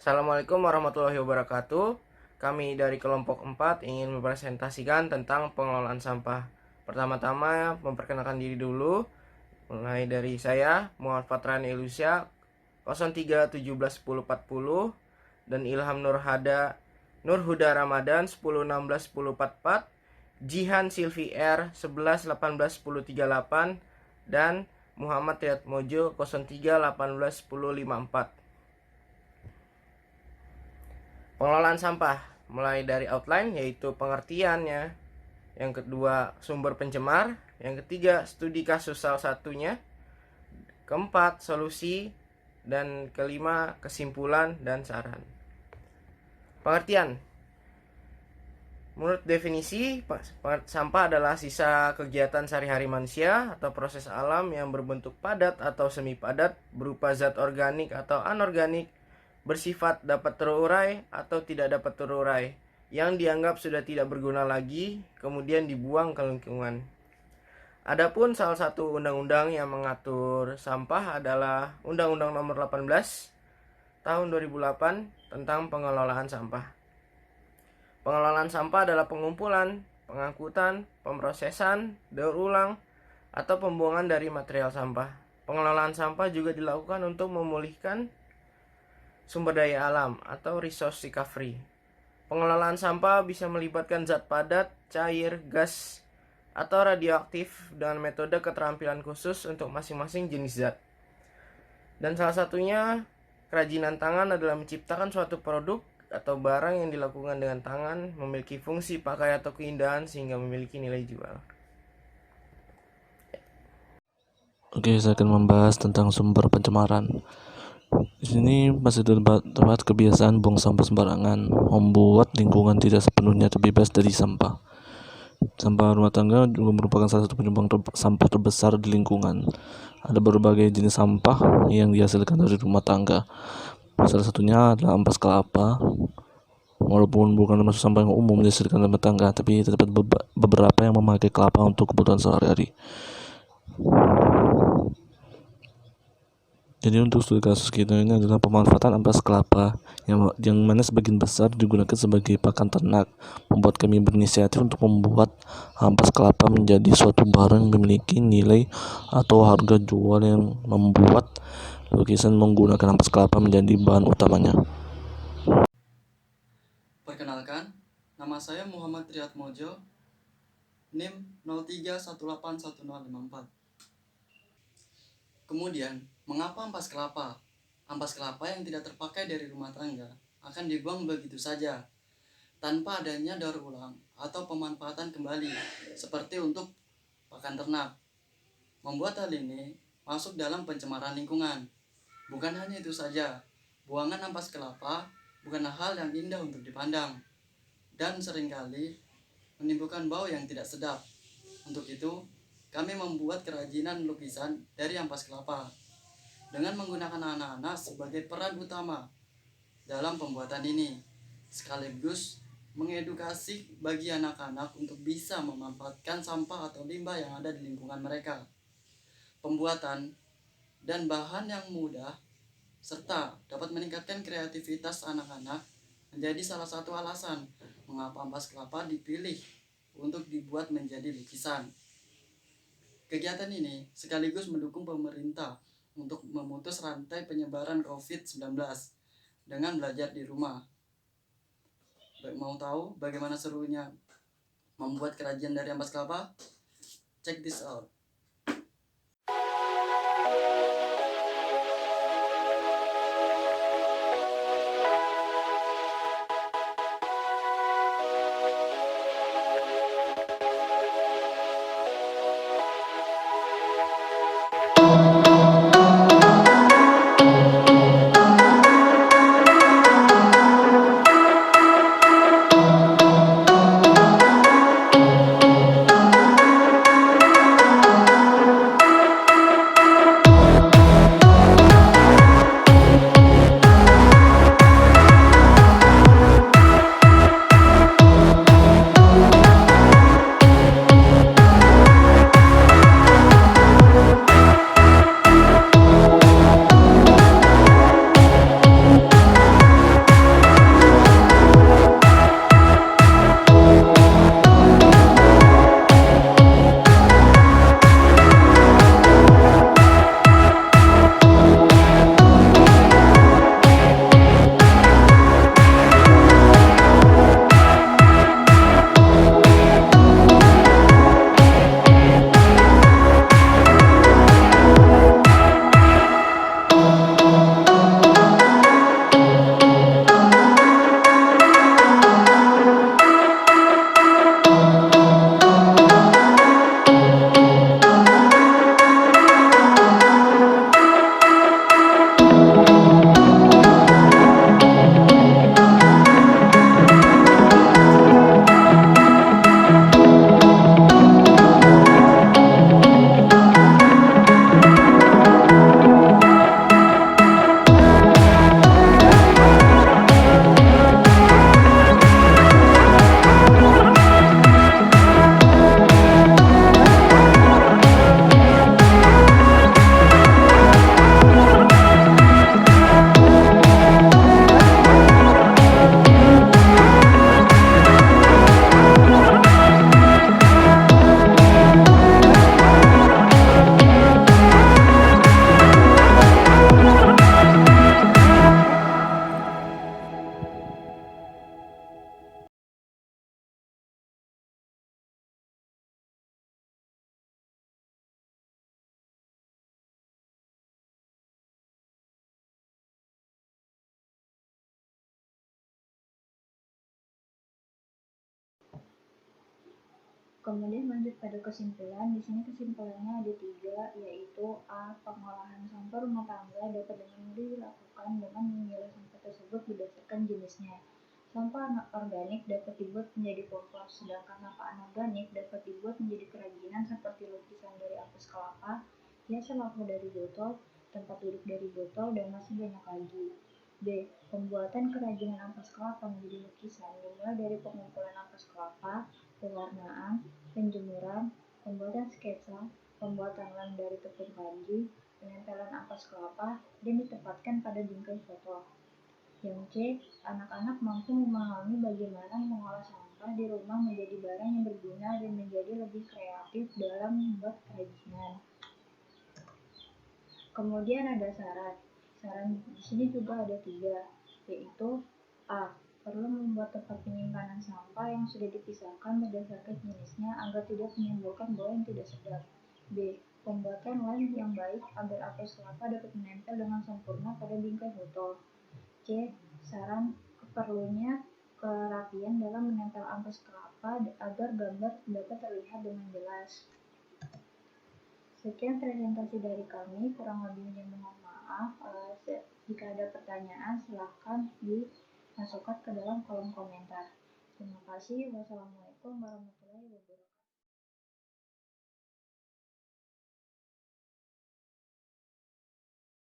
Assalamualaikum warahmatullahi wabarakatuh. Kami dari kelompok 4 ingin mempresentasikan tentang pengelolaan sampah. Pertama-tama memperkenalkan diri dulu. Mulai dari saya, Muhammad Fatrani Elusia 03 17 10 40 dan Ilham Nurhuda Ramadan 10 16 10 44, Jihan Silvi R 11 18 10 38 dan Muhammad Riyad Mojo 03 18 10 54. Pengelolaan sampah mulai dari outline yaitu pengertiannya, yang kedua sumber pencemar, yang ketiga studi kasus salah satunya, keempat solusi, dan kelima kesimpulan dan saran. Pengertian. Menurut definisi, sampah adalah sisa kegiatan sehari-hari manusia atau proses alam yang berbentuk padat atau semi padat berupa zat organik atau anorganik, bersifat dapat terurai atau tidak dapat terurai, yang dianggap sudah tidak berguna lagi, kemudian dibuang ke lingkungan. Adapun salah satu undang-undang yang mengatur sampah adalah Undang-Undang Nomor 18 Tahun 2008 tentang pengelolaan sampah. Pengelolaan sampah adalah pengumpulan, pengangkutan, pemrosesan, daur ulang, atau pembuangan dari material sampah. Pengelolaan sampah juga dilakukan untuk memulihkan sumber daya alam atau resource recovery. Pengelolaan sampah bisa melibatkan zat padat, cair, gas, atau radioaktif dengan metode keterampilan khusus untuk masing-masing jenis zat. Dan salah satunya kerajinan tangan adalah menciptakan suatu produk atau barang yang dilakukan dengan tangan, memiliki fungsi pakai atau keindahan sehingga memiliki nilai jual. Oke, saya akan membahas tentang sumber pencemaran. Di sini masih terdapat kebiasaan buang sampah sembarangan, membuat lingkungan tidak sepenuhnya terbebas dari sampah. Sampah rumah tangga juga merupakan salah satu penyumbang sampah terbesar di lingkungan. Ada berbagai jenis sampah yang dihasilkan dari rumah tangga. Salah satunya adalah ampas kelapa. Walaupun bukan termasuk sampah yang umum dihasilkan rumah tangga, tapi terdapat beberapa yang memakai kelapa untuk kebutuhan sehari-hari. Jadi untuk studi kasus kita ini adalah pemanfaatan ampas kelapa yang mana sebagian besar digunakan sebagai pakan ternak, membuat kami berinisiatif untuk membuat ampas kelapa menjadi suatu barang yang memiliki nilai atau harga jual yang membuat lukisan menggunakan ampas kelapa menjadi bahan utamanya. Perkenalkan, nama saya Muhammad Riyad Mojo, NIM 03181054. Kemudian, mengapa ampas kelapa? Ampas kelapa yang tidak terpakai dari rumah tangga akan dibuang begitu saja, tanpa adanya daur ulang atau pemanfaatan kembali, seperti untuk pakan ternak. Membuat hal ini masuk dalam pencemaran lingkungan. Bukan hanya itu saja, buangan ampas kelapa bukanlah hal yang indah untuk dipandang, dan seringkali menimbulkan bau yang tidak sedap. Untuk itu, kami membuat kerajinan lukisan dari ampas kelapa dengan menggunakan anak-anak sebagai peran utama dalam pembuatan ini, sekaligus mengedukasi bagi anak-anak untuk bisa memanfaatkan sampah atau limbah yang ada di lingkungan mereka. Pembuatan dan bahan yang mudah serta dapat meningkatkan kreativitas anak-anak menjadi salah satu alasan mengapa ampas kelapa dipilih untuk dibuat menjadi lukisan. Kegiatan ini sekaligus mendukung pemerintah untuk memutus rantai penyebaran COVID-19 dengan belajar di rumah. Mau tahu bagaimana serunya membuat kerajinan dari ampas kelapa? Check this out. Kemudian lanjut pada kesimpulan. Di sini kesimpulannya ada 3, yaitu A. Pengolahan sampah rumah tangga dapat dengan mudah dilakukan dengan memilah sampah tersebut berdasarkan jenisnya. Sampah organik dapat dibuat menjadi kompos, sedangkan sampah anorganik dapat dibuat menjadi kerajinan seperti lukisan dari ampas kelapa, hiasan lampu dari botol, tempat duduk dari botol, dan masih banyak lagi. B. Pembuatan kerajinan ampas kelapa menjadi lukisan dimulai dari pengumpulan ampas kelapa, pewarnaan, penjemuran, pembuatan sketsa, pembuatan lem dari tepung kanji, penempelan ampas kelapa, dan ditempatkan pada bingkai foto. Yang C. Anak-anak mampu memahami bagaimana mengolah sampah di rumah menjadi barang yang berguna dan menjadi lebih kreatif dalam membuat kerajinan. Kemudian ada saran. Saran di sini juga ada 3, yaitu A. Perlu membuat tempat penyimpanan sampah yang sudah dipisahkan berdasarkan jenisnya agar tidak menimbulkan bau yang tidak sedap. B. Pembuatan lem yang baik agar ampas kelapa dapat menempel dengan sempurna pada bingkai foto. C. Saran perlunya kerapian dalam menempel ampas kelapa agar gambar dapat terlihat dengan jelas. Sekian presentasi dari kami, kurang lebihnya mohon maaf. Jika ada pertanyaan silahkan dimasukkan ke dalam kolom komentar. Terima kasih. Wassalamualaikum warahmatullahi wabarakatuh.